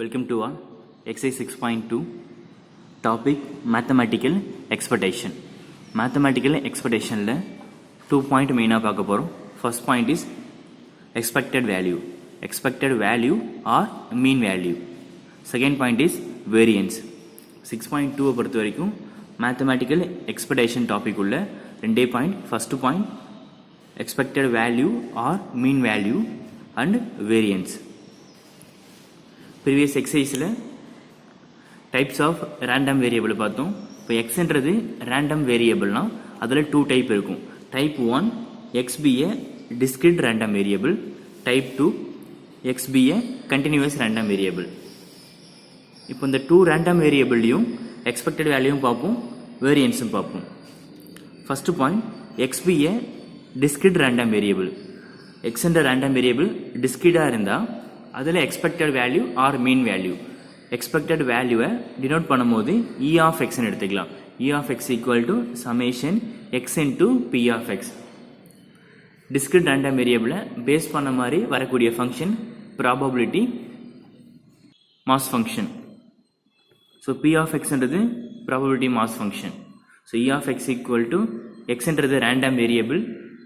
Welcome to all. Exercise 6.2 topic mathematical expectation. Mathematical expectation la 2 point main பார்க்க போறோம். First point is expected value. Expected value or mean value. Second point is variance. 6.2 பொறுத்த வரைக்கும் mathematical expectation topic உள்ள ரெண்டே point. First point expected value or mean value and variance. Previous எக்ஸசைஸில் types of random variable பார்த்தோம். இப்போ எக்ஸ்ன்றது random வேரியபிள்னால் அதில் 2 டைப் இருக்கும். Type 1 x be a discrete random variable, type 2 x be a continuous random variable. இப்போ இந்த 2 random வேரியபிள்லையும் expected வேல்யூவும் பார்ப்போம், வேரியன்ஸும் பார்ப்போம். First point x be a discrete random variable. எக்ஸ்ன்ற ரேண்டம் வேரியபிள் டிஸ்கிரீட்டாக இருந்தால் அதில் expected value or mean value. Expected வேல்யூவை டினோட் பண்ணும்போது இ ஆஃப் எக்ஸ்ன்னு எடுத்துக்கலாம். E of X equal to summation x into p of x. Discrete random வேரியபிளை base பண்ண மாதிரி வரக்கூடிய function probability mass function. So B of எக்ஸ்ன்றது probability mass function. So E of X equal to எக்ஸ்ன்றது random variable,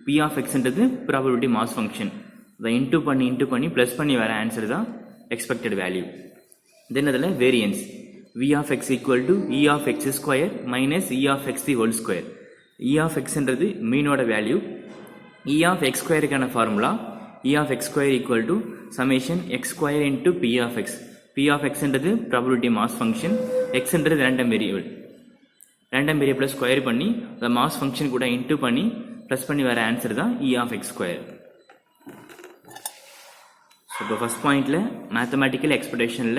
B of எக்ஸ்ன்றது probability mass function. அதை into பண்ணி plus பண்ணி வர ஆன்சர் தான் எக்ஸ்பெக்டட் வேல்யூ. தென் அதில் variance V of X equal to E of X square minus E of X the whole square. E of எக்ஸ்ன்றது மீனோட value. E of x ஸ்கொயருக்கான formula E of X square equal to summation X square into B of X. B of எக்ஸ்ன்றது probability mass function, எக்ஸ்ன்றது random variable. Random வேரியபிளை square பண்ணி அந்த mass function கூட into பண்ணி ப்ளஸ் பண்ணி வர ஆன்சர் தான் இ ஆஃப் எக்ஸ் ஸ்கொயர். இப்போ ஃபஸ்ட் பாயிண்டில் மேத்தமேட்டிக்கல் எக்ஸ்பெக்டேஷனில்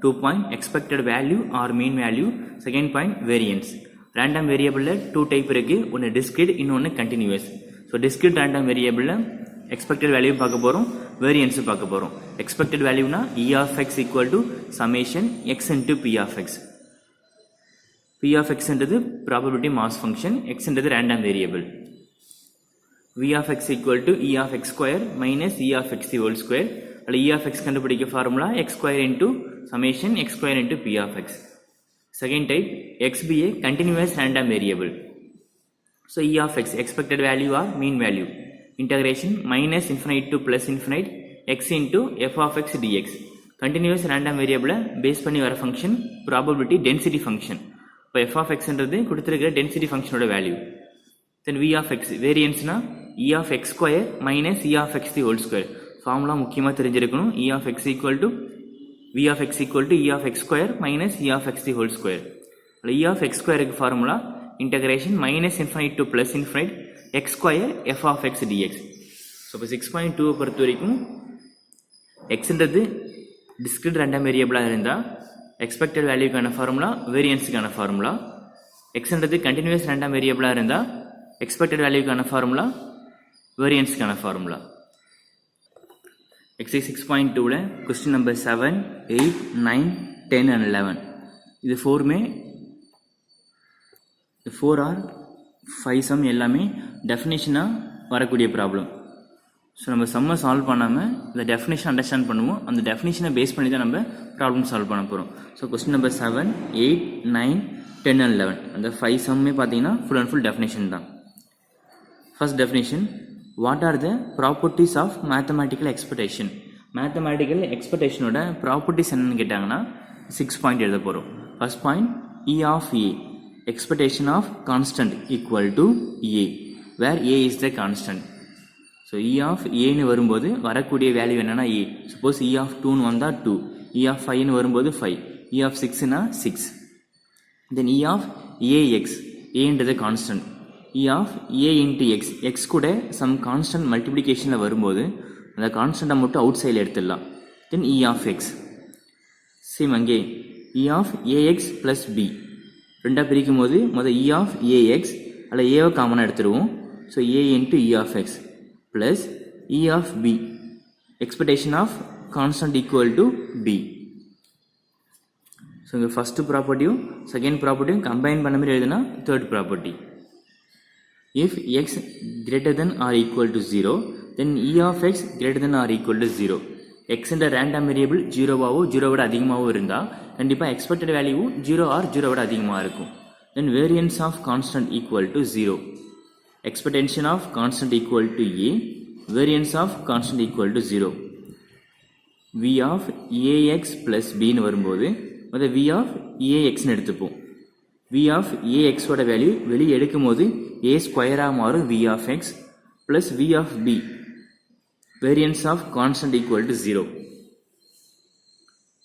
2 point expected value or mean value. Second point variance. Random வேரியபிளில் 2 டைப் இருக்குது, ஒன்று டிஸ்கிரீட் இன்னொன்று கண்டினியூஸ். ஸோ டிஸ்கிரீட் ரேண்டம் வேரியபிளில் எக்ஸ்பெக்டட் வேல்யூ பார்க்க போகிறோம், வேரியன்ஸும் பார்க்க போகிறோம். எக்ஸ்பெக்டட் வேல்யூனா E of X equal to summation X into B of X. B of எக்ஸ்ன்றது ப்ராபபிலிட்டி மாஸ் ஃபங்க்ஷன், எக்ஸ்ன்றது random variable. V of X equal to E of X square minus E of X the whole square. அதில் E of X கண்டுபிடிக்க formula x square into summation X square into B of x. Second type x be a continuous random variable. So E of x expected value or mean value. Integration minus infinite to plus infinite X into F of X dx. Continuous random வேரியபிளை base பண்ணி வர function probability density function. இப்போ f of எக்ஸ்ன்றது கொடுத்துருக்கிற density ஃபங்க்ஷனோட value. Then V of x வேரியன்ஸ்னா E of X square minus E of X the whole square. Formula முக்கியமாக தெரிஞ்சிருக்கணும். E of X equal to V of X equal to E of X square minus E of X the whole square. E of x ஸ்கொயருக்கு formula integration minus infinite to plus infinite x square F of X dx. So இப்போ 6.2 பொறுத்த வரைக்கும் எக்ஸ்ன்றது discrete random வேரியபிளாக இருந்தால் expected வேல்யூக்கான formula வேரியன்ஸுக்கான formula. எக்ஸ்ன்றது கண்டினியூஸ் ரேண்டம் வேரியபிளாக இருந்தால் எக்ஸ்பெக்டட் வேல்யூக்கான ஃபார்முலா வேரியன்ஸுக்கான ஃபார்முலா. எக்ஸசைஸ் 6.2ல கொஸ்டின் நம்பர் 7, 8, 9, 10 and 11 இது 4மே 4 ஆர் 5 சம் எல்லாமே டெஃபினேஷனாக வரக்கூடிய ப்ராப்ளம். ஸோ நம்ம சம்மை சால்வ் பண்ணாமல் இந்த டெஃபினேஷன் அண்டர்ஸ்டாண்ட் பண்ணுவோம். அந்த டெஃபினேஷனை பேஸ் பண்ணி தான் நம்ம ப்ராப்ளம் சால்வ் பண்ண போகிறோம். ஸோ கொஸ்டின் நம்பர் 7, 8, 9, 10 and 11 அந்த 5 சம்மே பார்த்தீங்கன்னா ஃபுல் அண்ட் ஃபுல் டெஃபினேஷன் தான். First definition what are the properties of mathematical expectation. Mathematical எக்ஸ்பெக்டேஷனோட ப்ராப்பர்ட்டிஸ் என்னன்னு கேட்டாங்கன்னா 6 பாயிண்ட் எழுத போகிறோம். First point E of a expectation of constant equal to a where a is the constant. So E of ஏன்னு வரும்போது வரக்கூடிய value என்னன்னா ஏ. Suppose E of 2ன்னு வந்தால் 2, இ ஆஃப் 5ன்னு வரும்போது 5, இ ஆஃப் 6னா 6. தென் இ ஆஃப் ஏஎக்ஸ் ஏன்றது constant. E of a into x x கூட சம் கான்ஸ்டன்ட் மல்டிப்ளிகேஷனில் வரும்போது அந்த கான்ஸ்டண்ட்டை மட்டும் அவுட் சைடில் எடுத்துடலாம். Then E of X same அங்கே E of a x plus b ரெண்டாக பிரிக்கும் போது முதல் இ ஆஃப் ஏஎக்ஸ் அதில் ஏவை காமனாக எடுத்துருவோம். So a into E of x plus E of b expectation of constant equal to b. So இங்கே ஃபஸ்ட்டு ப்ராப்பர்ட்டியும் செகண்ட் ப்ராப்பர்ட்டியும் கம்பைன் பண்ண மாதிரி எழுதுனா third property. If x greater than or equal to 0, then e of x greater than or equal to 0. எக்ஸ்ன்ற random variable ஜீரோவாவோ ஜீரோவோட அதிகமாகவோ இருந்தால் கண்டிப்பாக எக்ஸ்பெக்டட் வேல்யூவும் ஜீரோ ஆர் ஜீரோவோட அதிகமாக இருக்கும். Then variance of constant equal to zero. Expectation of constant equal to a, variance of constant equal to zero. V of a x plus பின்னு வரும்போது அதை வி ஆஃப் ஏஎக்ஸ்னு எடுத்துப்போம். வி ஆஃப் ஏஎக்ஸோட வேல்யூ வெளியே எடுக்கும் போது ஏ ஸ்கொயராக மாறும் V of x plus V of b, variance of constant equal to zero.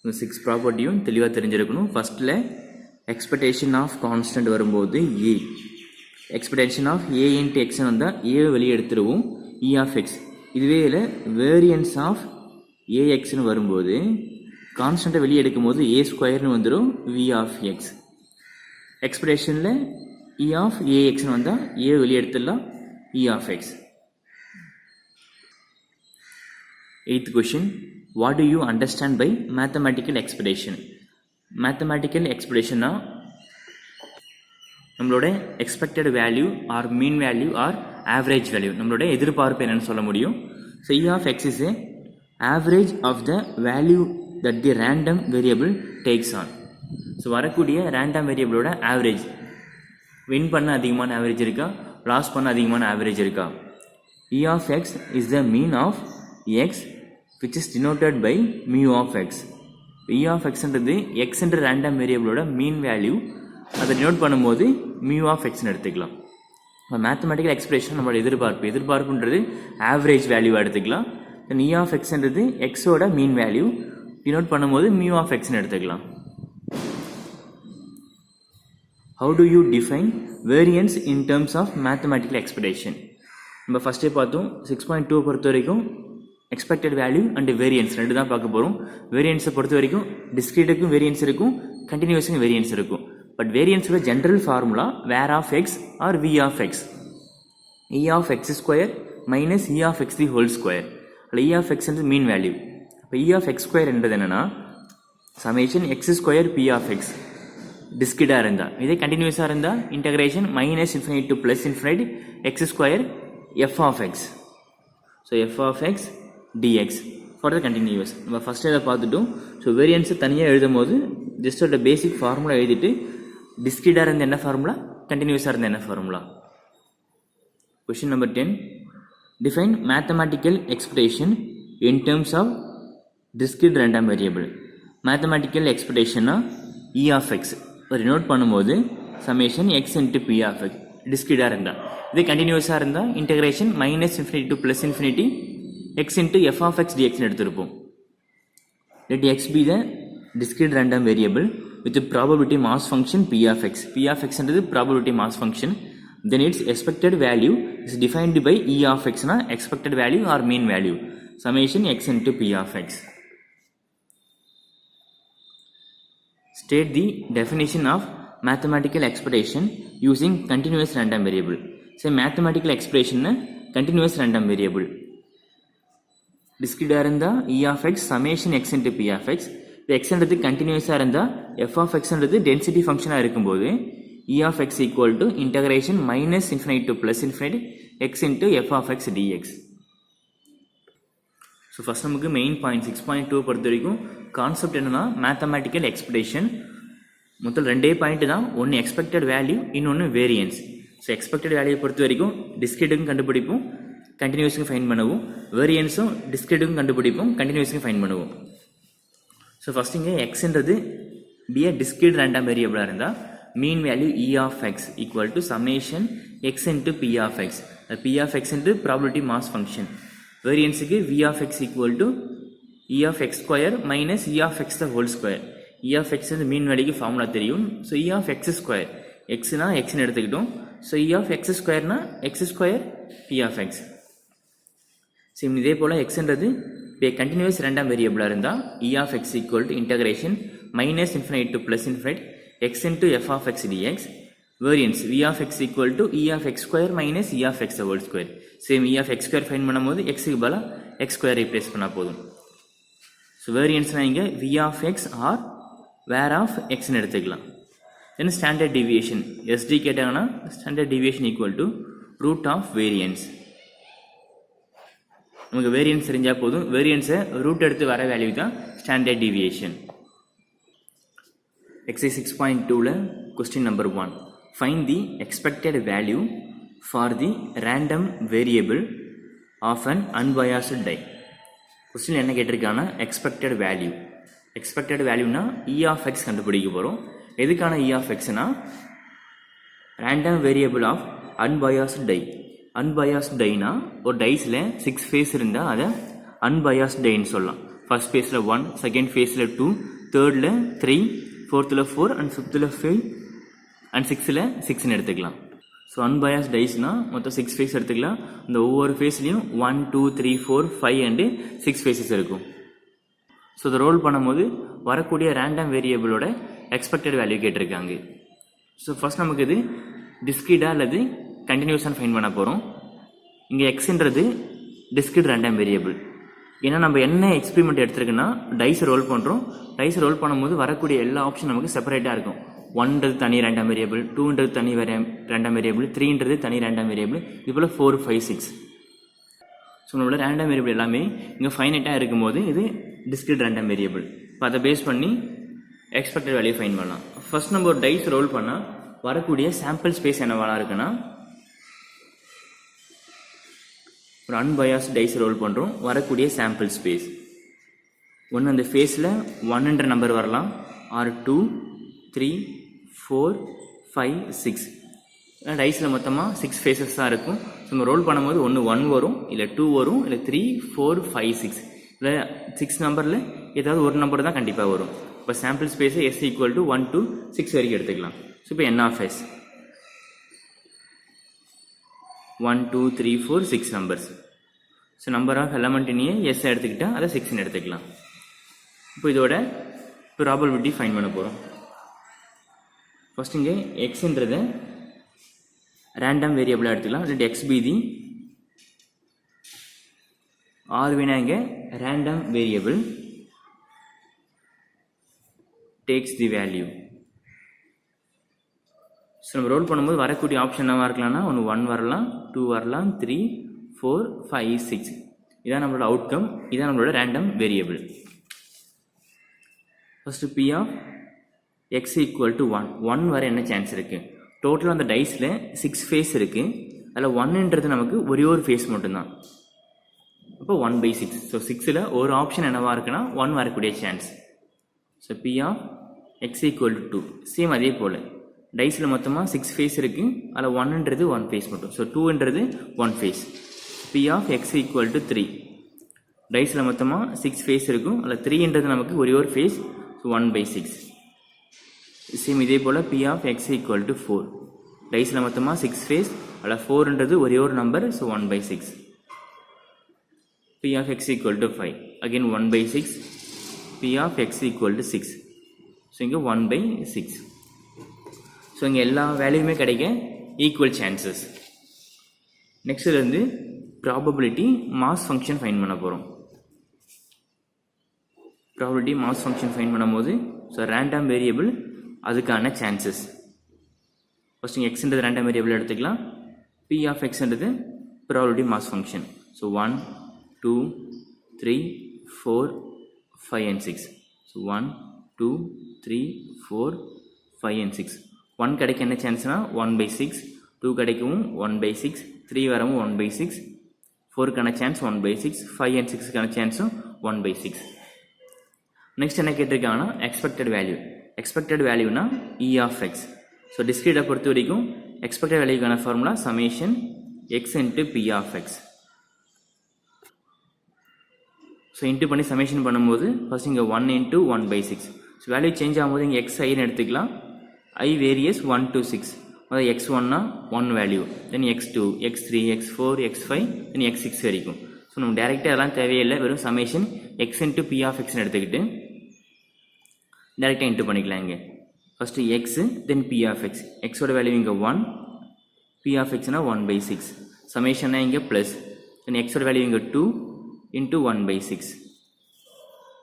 இந்த 6 ப்ராப்பர்ட்டியும் தெளிவாக தெரிஞ்சிருக்கணும். ஃபர்ஸ்ட்டில் எக்ஸ்பெக்டேஷன் ஆஃப் கான்ஸ்டன்ட் வரும்போது ஏ, எக்ஸ்பெக்டேஷன் ஆஃப் ஏ இன்ட்டு எக்ஸ்னு வந்தால் ஏவை வெளியே எடுத்துருவோம் இ ஆஃப் எக்ஸ். இதுவே இல்லை வேரியன்ஸ் ஆஃப் ஏஎக்ஸ்னு வரும்போது கான்ஸ்டண்ட்டை வெளியே எடுக்கும் போது ஏ ஸ்கொயர்னு வந்துடும் வி ஆஃப் எக்ஸ். எக்ஸ்பெக்டேஷனில் இ ஆஃப் ஏஎக்ஸ்னு வந்தால் ஏ வெளியே எடுத்துடலாம் E of X. 8th question, what do you understand by mathematical expectation? Mathematical expectation நம்மளோட expected value or mean value or average value, நம்மளோட எதிர்பார்ப்பு என்னன்னு சொல்ல முடியும். So E of x is a average of the value that the random variable takes on. So வரக்கூடிய random variable ஓட average, win பண்ண அதிகமான average இருக்கா, loss பண்ண அதிகமான average இருக்கா. E of x is the mean of x which is denoted by mu of x. E of x என்றது x என்ற random variableோட mean value, அதை denote பண்ணும்போது mu of x எடுத்துக்கலாம். மேத்தமெட்டிக்கல் எக்ஸ்பிரஷன் நம்மளோட எதிர்பார்ப்புன்றது ஆவரேஜ் வேல்யூ எடுத்துக்கலாம். தென் E of x என்றது எக்ஸோட mean value, denote பண்ணும்போது mu of x எடுத்துக்கலாம். How do you define variance in terms of mathematical expectation? நம்ம ஃபஸ்ட்டே பார்த்தோம். 6.2 பொறுத்த வரைக்கும் எக்ஸ்பெக்டட் வேல்யூ அண்ட் வேரியன்ஸ் ரெண்டு தான் பார்க்க போகிறோம். வேரியன்ஸை பொறுத்த வரைக்கும் டிஸ்கிரீட்டுக்கும் வேரியன்ஸ் இருக்கும், கண்டினியூஸுக்கும் வேரியன்ஸ் இருக்கும். பட் வேரியன்ஸோட general formula var of X or V of X, E of X square minus E of X the whole square. அதில் E of X mean value. இப்போ இ ஆஃப் எக்ஸ் ஸ்கொயர் என்றது என்னன்னா summation X square P of X. டிஸ்கிரீட்டாக இருந்தால், இதே கண்டினியூஸாக இருந்தால் integration minus infinite to plus infinite X square F of X. So F of X dx for the continuous. நம்ம first இதை பார்த்துட்டோம். ஸோ வேரியன்ஸை தனியாக எழுதும் போது ஜஸ்ட் ஒரு பேசிக் ஃபார்முலா எழுதிட்டு டிஸ்கிரீட்டாக இருந்த என்ன ஃபார்முலா, கண்டினியூஸாக இருந்த என்ன formula. Question number 10, define mathematical expectation in terms of discrete random variable. Mathematical எக்ஸ்பெக்டேஷன்னா இ ஆஃப் எக்ஸ் ஒரு நோட் பண்ணும்போது summation X into B of X டிஸ்கிரீட்டாக இருந்தால், இதே கண்டினியூஸாக இருந்தால் integration minus infinity to plus infinity x into f of x dx எடுத்திருப்போம். Let x be the discrete random variable with the probability mass function p of x. P of x என்றது probability mass function. Then its expected value is defined by e of x na expected value or mean value. Summation x into p of x. State the definition of mathematical expectation using continuous random variable. Say mathematical expression continuous random variable. டிஸ்கிரீட்டாக இருந்தால் E of X summation X into B of X. இப்போ எக்ஸ்ன்றது கண்டினியூஸாக இருந்தால் F of எக்ஸ்ன்றது density ஃபங்க்ஷனாக இருக்கும்போது E of X equal to integration minus infinite to plus infinite X into F of X dx. So first நமக்கு main point 6.2 பொறுத்த வரைக்கும் concept என்னன்னா மேத்தமெட்டிக்கல் எக்ஸ்பெக்டேஷன். முதல் ரெண்டே பாயிண்ட் தான், ஒன்று எக்ஸ்பெக்டட் வேல்யூ, இன்னொன்று வேரியன்ஸ். ஸோ எக்ஸ்பெக்டட் வேல்யூ பொறுத்த வரைக்கும் டிஸ்கிரீட்டுக்கும் கண்டுபிடிப்போம், கண்டினியூஸுக்கும் ஃபைன் பண்ணுவோம். வேரியன்ஸும் டிஸ்கிரீட்டுக்கும் கண்டுபிடிப்போம், கண்டினியூஸுக்கும் ஃபைன் பண்ணுவோம். ஸோ ஃபஸ்ட் இங்கே எக்ஸ்ன்றது be a discrete random variable இருந்தால் mean value E of X equal to summation X into B of X. B of X into probability mass function. வேரியன்ஸுக்கு V of X equal to E of X square minus E of X the whole square. E of X mean வேல்யூக்கு formula தெரியும். So E of X square, எக்ஸ்னா எக்ஸ்னு எடுத்துக்கிட்டோம். So E of X ஸ்கொயர்னா X square P of X. Same இதே போல் எக்ஸ்ன்றது இப்போ கண்டினியூஸ் ரேண்டம் வேரியபிளாக இருந்தால் E of X equal to integration minus infinite to plus infinite X into F of X dx. Variance V of X equal to E of X square minus E of X whole square. Same E of X square find பண்ணும்போது எக்ஸுக்கு பதிலாக X square replace பண்ணால் போதும். So வேரியன்ஸ்னால் இங்கே V of X or var of எக்ஸ்ன்னு எடுத்துக்கலாம். Then standard deviation SD கேட்டாங்கன்னா standard deviation equal to root of variance. நமக்கு வேரியன்ஸ் தெரிஞ்சால் போதும். வேரியன்ஸை ரூட் எடுத்து வர வேல்யூ தான் standard deviation. Exercise 6.2 question number 1. Find the expected value for the random variable of an unbiased die. Question என்ன கேட்டிருக்கான எக்ஸ்பெக்டட் வேல்யூ. எக்ஸ்பெக்டட் வேல்யூனா இ ஆஃப் எக்ஸ் கண்டுபிடிக்க போகிறோம். எதுக்கான இ ஆஃப் எக்ஸ்னா random variable of unbiased die. Unbiased டைனா ஒரு டைஸில் 6 ஃபேஸ் இருந்தால் அதை அன்பயாஸ்ட் டைன்னு சொல்லலாம். ஃபர்ஸ்ட் ஃபேஸில் 1, செகண்ட் ஃபேஸில் 2, தேர்டில் 3, ஃபோர்த்தில் 4 அண்ட் ஃபிஃப்த்தில் 5 அண்ட் 6ல் 6ன்னு எடுத்துக்கலாம். ஸோ அன்பயாஸ்ட் டைஸ்னா மொத்தம் 6 ஃபேஸ் எடுத்துக்கலாம். இந்த ஒவ்வொரு ஃபேஸ்லையும் 1, 2, 3, 4, 5 அண்டு 6 ஃபேஸஸ் இருக்கும். ஸோ இதை ரோல் பண்ணும்போது வரக்கூடிய ரேண்டம் வேரியபிளோட எக்ஸ்பெக்டட் வேல்யூ கேட்டிருக்காங்க. ஸோ ஃபர்ஸ்ட் நமக்கு இது டிஸ்கிரீட்டா அல்லது கண்டினியூஸாக ஃபைன் பண்ண போகிறோம். இங்கே எக்ஸ்ன்றது டிஸ்கிரீட் ரேண்டம் வேரியபிள். ஏன்னா நம்ம என்ன எக்ஸ்பெரிமெண்ட் எடுத்துருக்குன்னா டைஸ் ரோல் பண்ணுறோம். டைஸ் ரோல் பண்ணும்போது வரக்கூடிய எல்லா ஆப்ஷன் நமக்கு செப்பரேட்டாக இருக்கும். 1ன்றது தனி ரேண்டம் வேரியபிள், 2ன்றது தனி ரேண்டம் வேரியபிள், 3ன்றது தனி ரேண்டம் வேரியபிள், இது போல் 4, 5, 6. ஸோ நம்மளோட ரேண்டம் வேரியபிள் எல்லாமே இங்கே ஃபைனைட்டாக இருக்கும்போது இது டிஸ்கிரீட் ரேண்டம் வேரியபிள். இப்போ அதை பேஸ் பண்ணி எக்ஸ்பெக்டட் வேல்யூ ஃபைன் பண்ணலாம். ஃபர்ஸ்ட் நம்ம ஒரு டைஸ் ரோல் பண்ணால் வரக்கூடிய சாம்பிள் ஸ்பேஸ் என்னவா இருக்குன்னா ஒரு அன்பயாஸ்ட் டைஸ் ரோல் பண்ணுறோம். வரக்கூடிய சாம்பிள் ஸ்பேஸ் ஒன்று அந்த ஃபேஸில் 1ன்ற நம்பர் வரலாம், ஆர் 2, 3, 4, 5, 6. டைஸில் மொத்தமாக 6 ஃபேஸஸ் தான் இருக்கும். ஸோ நம்ம ரோல் பண்ணும்போது ஒன்று 1 வரும், இல்லை 2 வரும், இல்லை 3, 4, 5, 6. இல்லை 6 நம்பரில் ஏதாவது ஒரு நம்பர் தான் கண்டிப்பாக வரும். இப்போ சாம்பிள் ஸ்பேஸை S ஈக்குவல் டு 1 to 6 வரைக்கும் எடுத்துக்கலாம். ஸோ இப்போ N ஆஃப் S 1, 2, 3, 4, 6 numbers. So number of element இனியே எஸ் எடுத்துக்கிட்டால் அதை 6ன்னு எடுத்துக்கலாம். இப்போ இதோட ப்ராபபிலிட்டி ஃபைன் பண்ண போகிறோம். ஃபர்ஸ்ட் இங்கே எக்ஸ்ன்றதை ரேண்டம் வேரியபிளாக எடுத்துக்கலாம். இல்லாட்டி எக்ஸ் பீதி ஆர்வினா இங்கே random variable takes the value. So நம்ம ரோல் பண்ணும்போது வரக்கூடிய ஆப்ஷன் என்னவாக இருக்கலாம்னா ஒன்று 1 வரலாம், 2 வரலாம், 3, 4, 5, 6. இதான் நம்மளோட அவுட்கம். இதான் நம்மளோட random variable. First P of X equal to 1. 1 வர என்ன சான்ஸ் இருக்குது? டோட்டலாக அந்த டைஸில் 6 ஃபேஸ் இருக்குது. அதில் 1ன்றது நமக்கு ஒரே ஒரு ஃபேஸ் மட்டும்தான். அப்போ 1/6. ஸோ 6ல் ஒரு ஆப்ஷன் என்னவாக இருக்குன்னா 1 வரக்கூடிய chance. So B of X equal to 2. Same அதே போல் டைஸில் மொத்தமாக 6 ஃபேஸ் இருக்குது. அதில் 1ன்றது 1 ஃபேஸ் மட்டும். ஸோ 2ன்றது 1 face. P of X equal to 3. டைஸில் மொத்தமாக 6 ஃபேஸ் இருக்கும். அதில் 3ன்றது நமக்கு ஒரே ஒரு ஃபேஸ். ஸோ 1/6. சேம் இதே போல் P of X equal to 4. டைஸில் மொத்தமாக 6 ஃபேஸ். அதில் 4ன்றது ஒரே ஒரு number. So 1/6. P of X equal to 5. Again 1/6. P of X equal to 6. So இங்கே 1/6. ஸோ இங்கே எல்லா வேல்யூமே கிடைக்க ஈக்குவல் சான்சஸ். நெக்ஸ்ட்லேருந்து ப்ராபபிலிட்டி மாஸ் ஃபங்க்ஷன் ஃபைன் பண்ண போகிறோம். ப்ராபபிலிட்டி மாஸ் ஃபங்க்ஷன் ஃபைன் பண்ணும்போது ஸோ ரேண்டம் வேரியபிள் அதுக்கான சான்சஸ். ஃபர்ஸ்ட் இங்கே எக்ஸ்ன்றது ரேண்டம் வேரியபிள் எடுத்துக்கலாம். பி ஆஃப் எக்ஸ்ன்றது probability mass function. So 1, 2, 3, 4, 5 and 6. So 1, 2, 3, 4, 5 and 6. 1 கிடைக்க என்ன சான்ஸ்னா 1/6. 2 கிடைக்கவும் 1/6. 3 வரவும் 1/6. 4க்கான சான்ஸ் 1/6. 5 and 6க்கான சான்ஸும் 1/6. நெக்ஸ்ட் என்ன கேட்டிருக்காங்கன்னா எக்ஸ்பெக்டட் வேல்யூ. எக்ஸ்பெக்டட் வேல்யூனா இ ஆஃப் எக்ஸ். ஸோ டிஸ்கிரீட்டை பொறுத்த வரைக்கும் எக்ஸ்பெக்டட் வேல்யூக்கான formula summation X into B of X. So into பண்ணி சமேஷன் பண்ணும்போது ஃபர்ஸ்ட் இங்கே 1 into 1/6. ஸோ வேல்யூ சேஞ்ச் ஆகும்போது இங்கே எக்ஸ் ஐன்னு எடுத்துக்கலாம். I varies 1 to 6. அதாவது x1னா 1 வேல்யூ, தென் x2, x3, x4, x5, தென் x6 வரைக்கும். ஸோ நம்ம டேரெக்டாக அதெல்லாம் தேவையில்லை. வெறும் summation X into B of எக்ஸ்ன்னு எடுத்துக்கிட்டு டேரெக்டாக இன்ட்டு பண்ணிக்கலாம். இங்கே first X then P of X. எக்ஸோட வேல்யூ இங்கே 1, பி ஆஃப் எக்ஸ்னா 1/6. சமேஷன்னா இங்கே ப்ளஸ், தென் எக்ஸோட வேல்யூ இங்கே 2 into 1/6.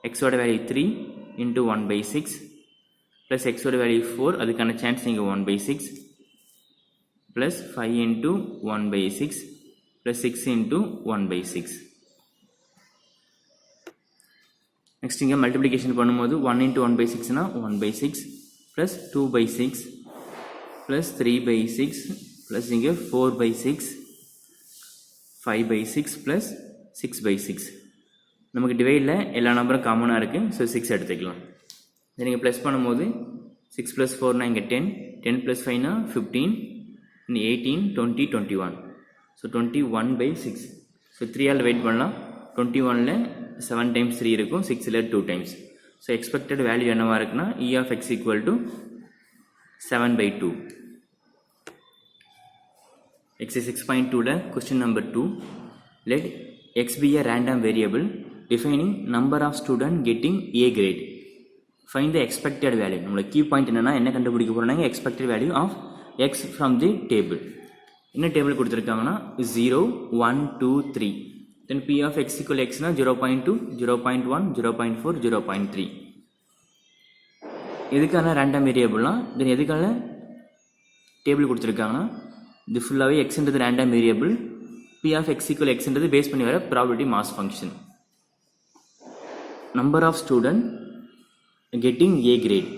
எக்ஸோட வேல்யூ 3 into 1/6 plus xோட வேல்யூ 4, அதுக்கான சான்ஸ் இங்கே 1/6 plus 5 into 1/6 plus 6 into 1/6. Next இங்கே மல்டிப்ளிகேஷன் பண்ணும்போது 1 into 1/6 1/6 ப்ளஸ் 2/6 ப்ளஸ் 3/6 ப்ளஸ் இங்கே 4/6 5/6 ப்ளஸ் 6/6. நமக்கு டிவைடில் எல்லா நம்பரும் காமனாக இருக்குது. ஸோ 6 எடுத்துக்கலாம். இதை நீங்கள் ப்ளஸ் பண்ணும்போது 6 + 4 இங்கே 10 10 + 5 15 18 20 21. ஸோ 21/6. ஸோ 3ஆல் வெயிட் பண்ணலாம். 21ல் 7 times 3 இருக்கும், 6ல் 2 times. ஸோ எக்ஸ்பெக்டட் வேல்யூ என்னவாக இருக்குன்னா E of x = 7/2. Exercise 6.2ல question number 2. Let x be a random variable defining number of students getting A grade. Find the expected value. நம்மளோட key point என்னன்னா என்ன கண்டுபிடிக்க போறோம்னா expected value of x from the table. என்ன table கொடுத்துருக்காங்கன்னா 0 1 2 3. Then p of x equal x னா 0.2 0.1 0.4 0.3. எதுக்கான random வேரியபிள்னா தென் எதுக்கான table கொடுத்துருக்காங்கன்னா இது ஃபுல்லாகவே எக்ஸ்ன்றது random variable, p of x equal xன்றது பேஸ் பண்ணி வர probability mass function. Number of student getting A grade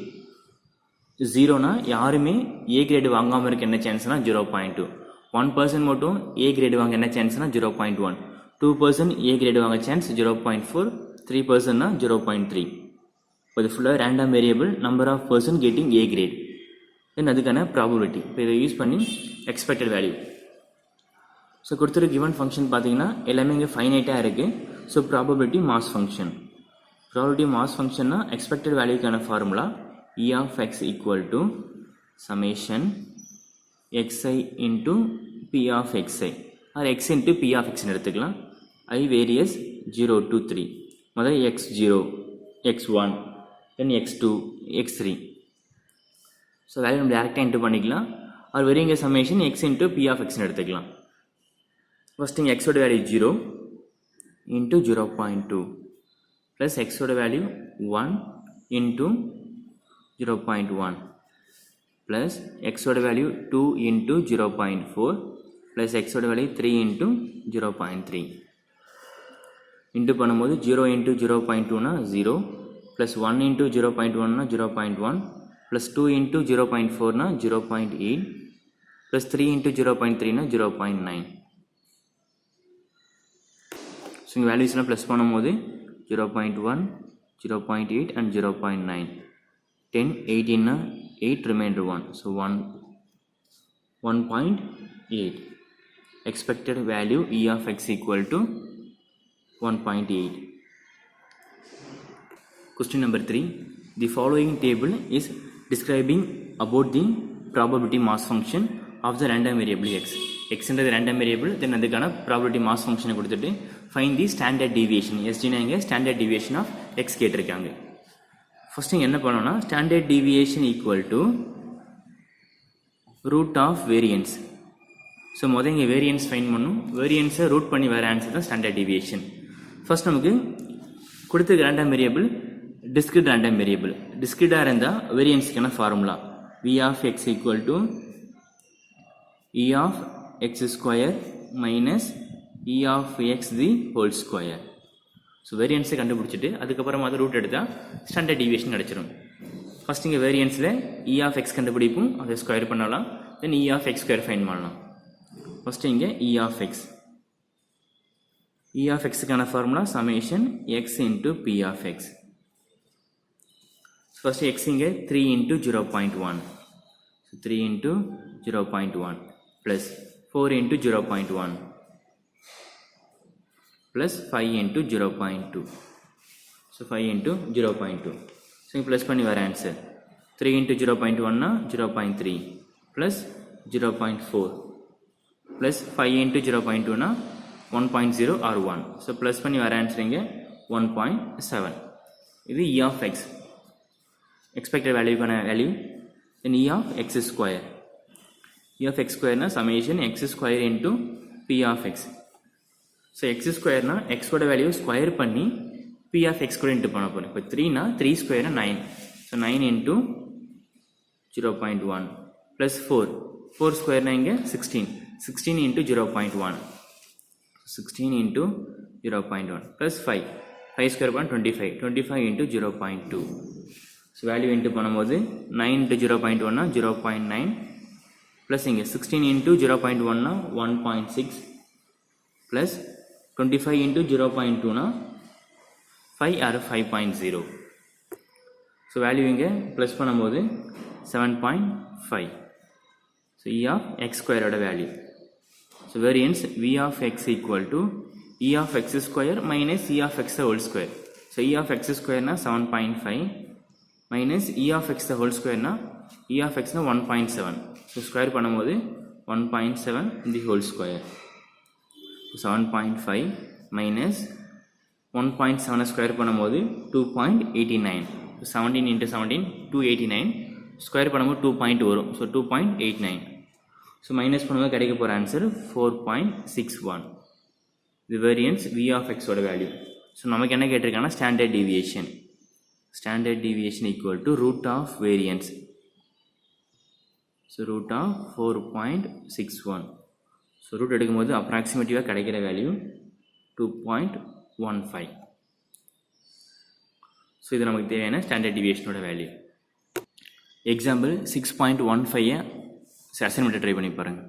0னா யாருமே ஏ கிரேடு வாங்காமல் இருக்க என்ன சான்ஸ்னா 0.2. 1% மட்டும் ஏ கிரேடு வாங்க என்ன சான்ஸ்னா 0.1. 2% ஏ கிரேடு வாங்க சான்ஸ் 0.4. 3%னா 0.3. இப்போ இது ஃபுல்லாக random variable number of person getting A grade. Then அதுக்கான ப்ராபபிலிட்டி. இப்போ இதை யூஸ் பண்ணி எக்ஸ்பெக்டட் வேல்யூ. ஸோ கொடுத்துருக்க கிவன் ஃபங்க்ஷன் பார்த்தீங்கன்னா எல்லாமே இங்கே ஃபைனைட்டாக இருக்குது. So probability mass function. Probability mass ஃபங்க்ஷன்னா எக்ஸ்பெக்டட் வேல்யூக்கான formula E of x equal to summation xi into p of xi or x into p of x எடுத்துக்கலாம். I varies 0 to 3. முதல்ல x0 x1 then x2 x3. So value நம்ம டேரெக்டாக enter பண்ணிக்கலாம். அது வெறும் இங்கே summation x into p of x எடுத்துக்கலாம். First இங்கே xோட வேல்யூ 0 into 0.2 ப்ளஸ் xோட value 1 into 0.1 plus x oda value 2 into 0.4 plus x oda value 3 into 0.3 into பண்ணும்போது 0 into 0.2 na 0 plus 1 into 0.1 na 0.1 plus 2 into 0.4 na 0.8 plus 3 into 0.3 na 0.9. so இங்க values எல்லாம் plus பண்ணும்போது 0.1 0.8 and 0.9. 10 18 na 8 remainder 1, so 1.8. expected value E of x equal to 1.8. question number 3. the following table is describing about the probability mass function of the random variable x. x is random variable, then adukana probability mass function கொடுத்துட்டு find the standard deviation. SG னா இங்க standard deviation of x கேட்டிருக்காங்க. ஃபர்ஸ்ட் இங்கே என்ன பண்ணோம்னா standard deviation equal to root of variance. So முதல் இங்கே வேரியன்ஸ் ஃபைன் பண்ணும், வேரியன்ஸை ரூட் பண்ணி வர ஆன்சர் தான் ஸ்டாண்டர்ட் டீவியேஷன். ஃபர்ஸ்ட் நமக்கு கொடுத்த random variable discrete random variable. டிஸ்கிரிட்டாக இருந்தால் வேரியன்ஸுக்கான formula V of X equal to E of X square minus E of X the whole square. So வேரியன்ஸை கண்டுபிடிச்சிட்டு அதுக்கப்புறமா அதை ரூட் எடுத்தால் ஸ்டாண்டர்ட் டீவியேஷன் கிடச்சிரும். ஃபர்ஸ்ட் இங்கே வேரியன்ஸில் இ ஆஃப் எக்ஸ் கண்டுபிடிப்போம், அதை ஸ்கொயர் பண்ணலாம். Then E of X square find பண்ணலாம். ஃபர்ஸ்ட் இங்கே E of X. E of எக்ஸுக்கான formula summation X into B of X. First X இங்கே 3 into 0.1. So 3 into 0.1 plus 4 into 0.1 plus 5 into 0.2. so 5 into 0.2. so plus பண்ணி வர answer 3 into 0.1 னா 0.3 plus 0.4 plus 5 into 0.2 னா 1.0 or 1. so plus பண்ணி வர answer இங்க 1.7. இது E of x expected value value. then E of x square. E of x square na summation x square into p of x. So X ஸ்கொயர்னா எக்ஸோட value square பண்ணி P of X கூட into பண்ண போகிறோம். இப்போ 3னா 3 ஸ்கொயர்னா 9. So 9 into 0.1 plus 4 ஸ்கொயர்னா இங்கே 16 into 0.1 16 into 0.1 ப்ளஸ் 5 5 ஸ்கொயர் பண்ணால் 25, 25 இன்ட்டு 0.2. ஸோ வேல்யூ இன்ட்டு பண்ணும்போது 9 இன்ட்டு 0.1னா 0.9 ப்ளஸ் இங்கே 16 இன்ட்டு 0.1னா 1.6 ப்ளஸ் 25 இன்ட்டு 0.2னா 5 ஆர் 5.0. ஸோ வேல்யூ இங்கே ப்ளஸ் பண்ணும்போது 7.5. ஸோ E of x ஸ்கொயரோட value. So variance V of x equal to E of x square minus E of x whole square. So E of x square னா 7.5 minus E of x whole square னா E of x னா 1.7. So square பண்ணும்போது 1.7 the whole square. 7.5 minus 1.7 square பண்ணும்போது 2.89. 17 into 17 289. Square பண்ணும்போது 2 வரும். So 2.89. So minus பண்ணும்போது கிடைக்க போகிற ஆன்சர் 4.61. இது வேரியன்ஸ் V of x ஓட வேல்யூ. ஸோ நமக்கு என்ன கேட்டிருக்காங்கன்னா standard deviation. Standard deviation equal to root of variance. So root of 4.61. So root எடுக்கும்போது அப்ராக்சிமேட்டிவாக கிடைக்கிற வேல்யூ 2.15. ஸோ இது நமக்கு தேவையான ஸ்டாண்டர்ட் டீவியேஷனோட வேல்யூ. எக்ஸாம்பிள் 6.15 அசைன்மெண்ட்டை ட்ரை பண்ணி பாருங்கள்.